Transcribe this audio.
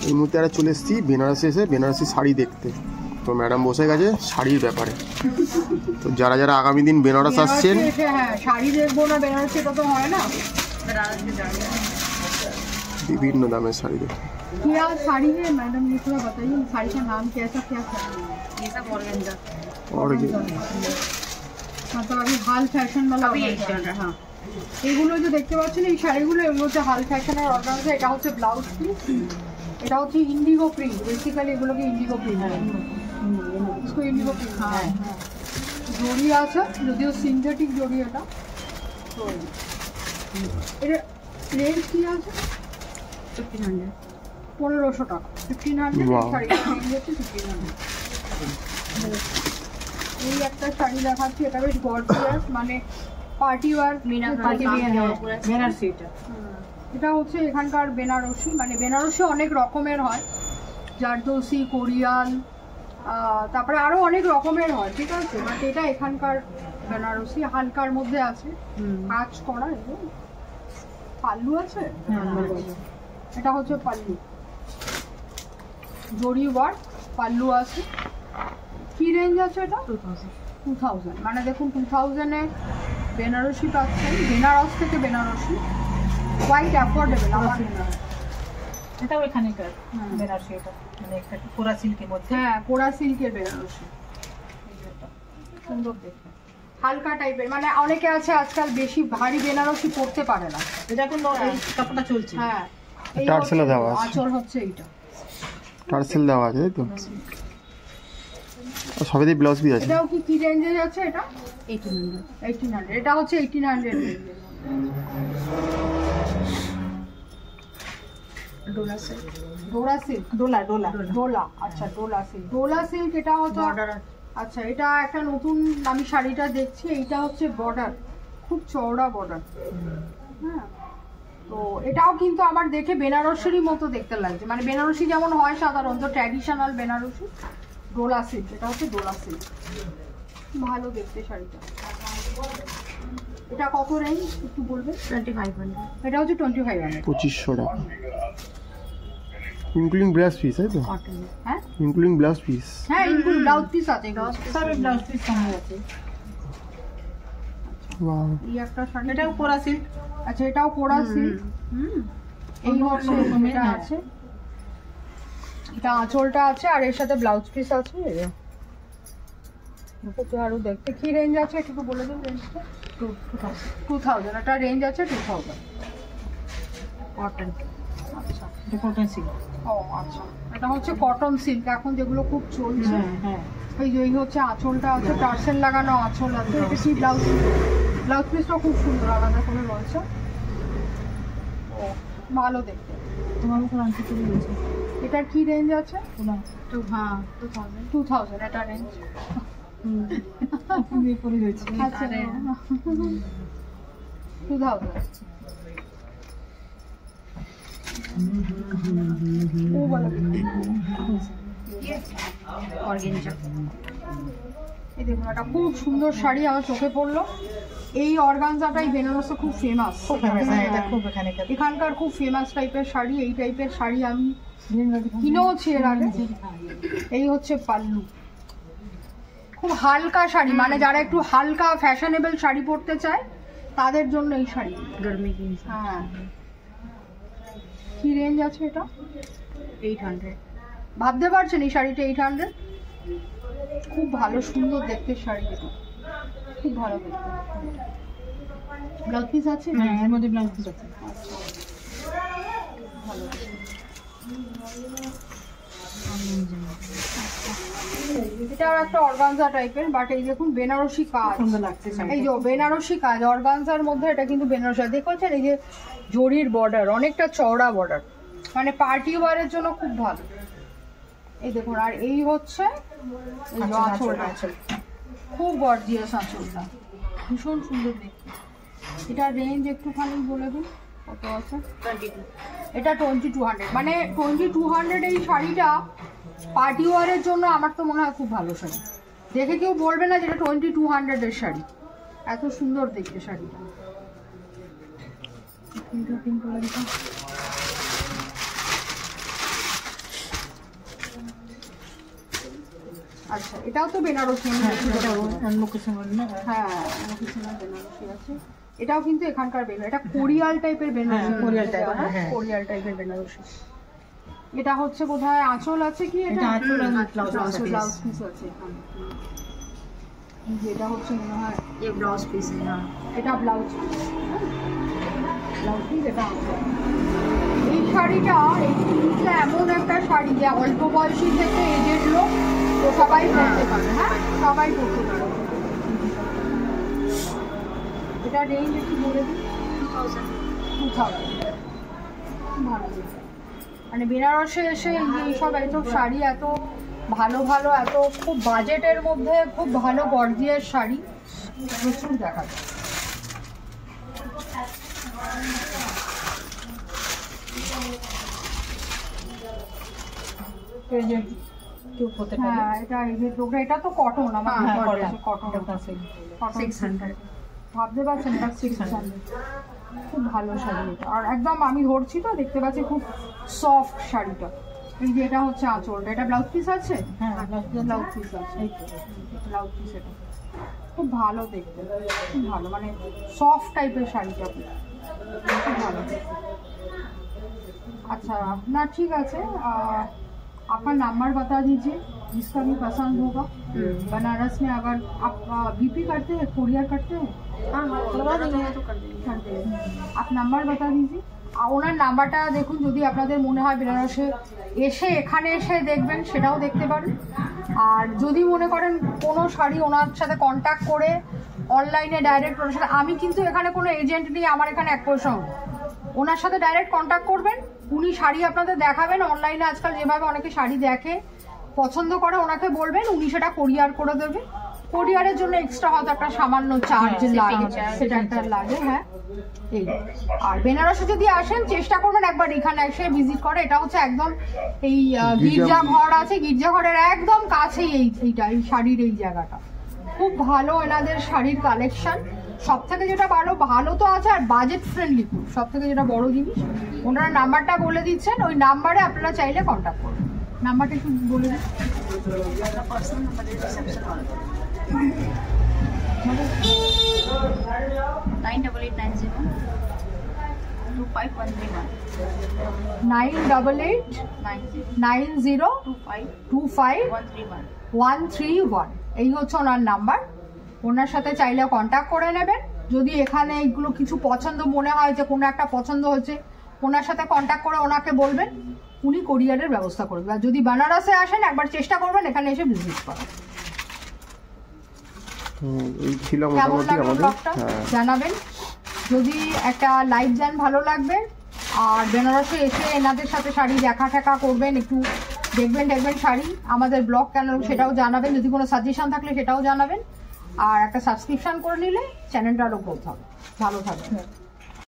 এই মুহূর্তে আমরা চলে এসেছি বেনারসে, এসে বেনারসি শাড়ি দেখতে। তো ম্যাডাম বসে গেছে শাড়ির ব্যাপারে। তো যারা যারা আগামী দিন বেনারস আসছেন, হ্যাঁ শাড়ি দেখবো না বেনারসি, এটা তো হয় না। বিভিন্ন দামের শাড়ি দেখতে। क्या साड़ी है मैडम, ये थोड़ा बताइए साड़ी का नाम कैसा क्या है? ये सब ऑर्गेन्जा, मतलब अभी हाल फैशन वाला ऑर्गेन्जा। हाँ এগুলো যে দেখতে পাচ্ছেন এই শাড়িগুলো, এগুলো হচ্ছে হাল ফ্যাশনের অর্গানজা। এটা হচ্ছে ব্লাউজ পিস, এটা হচ্ছে ইন্ডিগো প্রিন্ট। বেসিক্যালি এগুলোকে ইন্ডিগো প্রিন্ট হয়, इसको ইন্ডিগো প্রিন্ট। হ্যাঁ জড়ি আছে, যদিও সিনথেটিক জড়ি এটা। তো এটা রেঞ্জ কি আছে? 1500 টাকা। 1500 শাড়ি রেঞ্জ হচ্ছে 1500। এই একটা শাড়ি দেখাচ্ছি, এটা বেশ গর্জিয়াস, মানে পার্টি ওয়্যার বেনারসি। এটা হচ্ছে এখানকার বেনারসি, মানে বেনারসি অনেক রকমের হয়, জারদোসি, কোরিয়ান, তারপরে আরো অনেক রকমের হয়, ঠিক আছে। বাট এটা এখানকার বেনারসি, হালকার মধ্যে আছে, কাজ করা। পাল্লু আছে, এটা হচ্ছে পাল্লু, জরি ওয়ার্ক পাল্লু আছে। কি রেঞ্জ আছে এটা? 2000। মানে দেখুন 2000-এ বেনারসি পাচ্ছেন, বেনারস থেকে বেনারসি, কোয়াইট অ্যাফোর্ডেবল। আমার এটাও এখানকার বেনারসি, এটা মানে একটা কোরা সিল্কের মধ্যে। হ্যাঁ কোরা সিল্কের বেনারসি, সুন্দর দেখতে, হালকা টাইপের। মানে অনেকে আছে আজকাল বেশি ভারী বেনারসি পরতে পারে না, এটা এখন এই কাপড়টা চলছে। হ্যাঁ টার্সেল দেওয়া আছে, আঁচল হচ্ছে এইটা, টার্সেল দেওয়া আছে, তাই তো? সবেতেই ব্লাউজ পিস আছে। এটাও কি রেঞ্জে যাচ্ছে? এটা 1800। এটা হচ্ছে 1800 রেঞ্জের। ডোলা সিল্ক, ডোলা আচ্ছা ডোলা সিল্ক, ডোলা সিল্ক। এটা হচ্ছে বর্ডার। আচ্ছা এটা একটা নতুন আমি শাড়িটা দেখছি, এইটা হচ্ছে বর্ডার, খুব চওড়া বর্ডার। হ্যাঁ তো এটাও কিন্তু আমার দেখে বেনারসিরই মতো দেখতে লাগছে, মানে বেনারসি যেমন হয় সাধারণত ট্র্যাডিশনাল বেনারসি। ডোলা সিল্ক, এটা হচ্ছে ডোলা সিল্ক, ভালো দেখতে শাড়িটা। এটা কত রেঞ্জ একটু বলবেন? 2500। এটা হচ্ছে 2500, 2500 টাকা ইনক্লুডিং ব্লাউজ পিস, তাই তো? হ্যাঁ ইনক্লুডিং ব্লাউজ পিস। হ্যাঁ ইনক্লুড ব্লাউজ পিস আছে, সব ব্লাউজ পিস সঙ্গে আছে। ওয়াও, এই একটা শাড়ি, এটাও কোরা সিল্ক। আচ্ছা এটাও কোরা সিল্ক। এই হচ্ছে এটা আছে, এটা আঁচলটা আছে, আর এর সাথে ব্লাউজ পিস আছে। আরো দেখতে কি রেঞ্জ আছে একটু বলে দেন রেঞ্জটা? 2000। এটা রেঞ্জ আছে 2000। কটন, আচ্ছা এটা কটন সিল্ক। ও আচ্ছা, এটা হচ্ছে কটন সিল্ক এখন যেগুলো খুব চলছে। হ্যাঁ এই হচ্ছে আঁচলটা আছে, টার্সেল লাগানো আঁচল আছে। এটা কি ব্লাউজ পিসটা খুব সুন্দর, আলাদা করে রয়েছে। ও ভালো দেখতে, তোমার উপর আনতে চলে গেছে। এটার কি রেঞ্জ আছে? হ্যাঁ 2000 এটা রেঞ্জ। পরে রয়েছে। আচ্ছা 2000। ও বলো অর্গানজা। এই দেখুন একটা খুব সুন্দর শাড়ি আমার চোখে পড়লো। এই অর্গানজাটাই বেনারসে খুব ফেমাস, এটা খুব এখানকার খুব ফেমাস টাইপের শাড়ি। এই টাইপের শাড়ি আমি কিনেওছি এর আগে। এই হচ্ছে পাল্লু, খুব হালকা শাড়ি, মানে যারা একটু হালকা ফ্যাশনেবল শাড়ি পরতে চায় তাদের জন্য এই শাড়ি। হ্যাঁ কি রেঞ্জ আছে এটা? 800। ভাবতে পারছেন এই শাড়িটা 800? খুব ভালো সুন্দর দেখতে শাড়ি, এটা খুব ভালো দেখতে। ব্লাউজ পিস আছে? হ্যাঁ এর মধ্যে ব্লাউজ পিস আছে। ভালো এটা আর একটা অর্গানজা টাইপের, বাট এই দেখুন বেনারসি কাজ, সুন্দর লাগছে। এই যে বেনারসি কাজ অর্গানজার মধ্যে, এটা কিন্তু বেনারসি দেখছেন। এই যে জরির বর্ডার, অনেকটা চওড়া বর্ডার, মানে পার্টি ওয়ারের জন্য খুব ভালো। এই দেখুন, আর এই হচ্ছে আঁচলটা, খুব গর্জিয়াস আঁচলটা, ভীষণ সুন্দর দেখতে। এটার রেঞ্জ একটুখানি বলে দিন কত আছে? 22। এটা 2200। মানে 2200 এই শাড়িটা পার্টি ওয়ারের জন্য আমার তো মনে হয় খুব ভালো শাড়ি। দেখে কেউ বলবে না যেটা 2200 এর শাড়ি, এত সুন্দর দেখতে শাড়িটা। আচ্ছা, এটাও তো বেনারসি। হ্যাঁ এটা লোকেশন হ্যাঁ, বেনারসি আছে। এটাও কিন্তু এখানকার বেনারসি, এটা কোরিয়াল টাইপের বেনারসি। হ্যাঁ, কোরিয়াল টাইপের, হ্যাঁ। কোরিয়াল টাইপের বেনারসি। এটা হচ্ছে বোধহয় আঁচল আছে কি? এটা আঁচল আর ব্লাউজ ব্লাউজ পিস আছে এখানে। যেটা হচ্ছে মনে হয় এই ব্লাউজ পিস। হ্যাঁ এটা ব্লাউজ পিস। ব্লাউজ পিস এটা আঁচল। এই শাড়িটা, এই পিসটা এমন একটা শাড়ি যে অল্প বয়সী থেকে এজেড লোক তো সবাই পরতে পারে। হ্যাঁ, সবাই পরতে পারে। এটা রেঞ্জ একটু বলে দিই। 2000। ভালো, মানে বেনারসে এসে এইসব শাড়ি এত ভালো ভালো, এত খুব বাজেটের মধ্যে খুব ভালো গর্জিয়াস শাড়ি প্রচুর দেখা যায়। হ্যাঁ, এটা তো কটন। আমার কটন 600। ভাবতে পারছেন, এটা 600। খুব ভালো শাড়ি এটা। আর একদম আমি ধরছি তো, দেখতে পাচ্ছি খুব সফট শাড়িটা। এই যে এটা হচ্ছে আঁচলটা। এটা ব্লাউজ পিস আছে? হ্যাঁ ব্লাউজ পিস আছে। ব্লাউজ পিস এটা খুব ভালো দেখতে, খুব ভালো, মানে সফট টাইপের শাড়িটা খুব ভালো দেখতে। अच्छा ना, ठीक है। आपका नंबर बता दीजिए जिसका भी पसंद होगा। बनारस में अगर आप बीपी करते हैं, कोरियर करते हैं? हाँ, करवा देंगे तो कर देंगे। आप नंबर बता दीजिए। ওনার নাম্বারটা দেখুন, যদি আপনাদের মনে হয় বেনারসে এসে এখানে এসে দেখবেন সেটাও দেখতে পারেন। আর যদি মনে করেন কোনো শাড়ি ওনার সাথে কন্ট্যাক্ট করে অনলাইনে ডাইরেক্ট ওনার সাথে, আমি কিন্তু এখানে কোনো এজেন্ট নেই, আমার এখানে 1 পয়সাও নেই। ওনার সাথে ডাইরেক্ট কন্ট্যাক্ট করবেন, উনি শাড়ি আপনাদের দেখাবেন। অনলাইনে আজকাল যেভাবে অনেকে শাড়ি দেখে পছন্দ করে, ওনাকে বলবেন, উনি সেটা কোরিয়ার করে দেবে। কোরিয়ারের জন্য এক্সট্রা হয়তো একটা সামান্য চার্জ লাগে, সেটা একটা লাগে। হ্যাঁ, এই। আর বেনারসে যদি আসেন চেষ্টা করবেন একবার এখানে এসে ভিজিট করে। এটা হচ্ছে একদম এই গির্জা ঘর আছে, গির্জা ঘরের একদম কাছেই এইটা, এই শাড়ির এই জায়গাটা। খুব ভালো এনাদের শাড়ির কালেকশন। সব থেকে যেটা ভালো তো আছে, আর বাজেট ফ্রেন্ডলি খুব, সব থেকে যেটা বড় জিনিস। ওনারা নাম্বারটা বলে দিচ্ছেন, ওই নাম্বারে আপনারা চাইলে কন্ট্যাক্ট করবেন। নাম্বারটা একটু বলে দিন। 9889025131 এই হচ্ছে ওনার নাম্বার। ওনার সাথে চাইলে কন্ট্যাক্ট করে নেবেন। যদি এখানে এইগুলো কিছু পছন্দ মনে হয়, যে কোনো একটা পছন্দ হচ্ছে, ওনার সাথে কন্ট্যাক্ট করে ওনাকে বলবেন, উনি কোরিয়ারের ব্যবস্থা করবেন। আর যদি বেনারসে আসেন একবার চেষ্টা করবেন এখানে এসে ভিজিট করার। কেমন লাগলো ব্লগটা জানাবেন। যদি একটা লাইভ দেন ভালো লাগবে। আর বেনারসে এসে এনাদের সাথে শাড়ি দেখা ঠেকা করবেন, একটু দেখবেন শাড়ি, আমাদের ব্লগ কেন সেটাও জানাবেন। যদি কোনো সাজেশন থাকলে সেটাও জানাবেন। আর একটা সাবস্ক্রিপশন করে নিলে চ্যানেলটা আরও গ্রোথ হবে। ভালো থাকবে।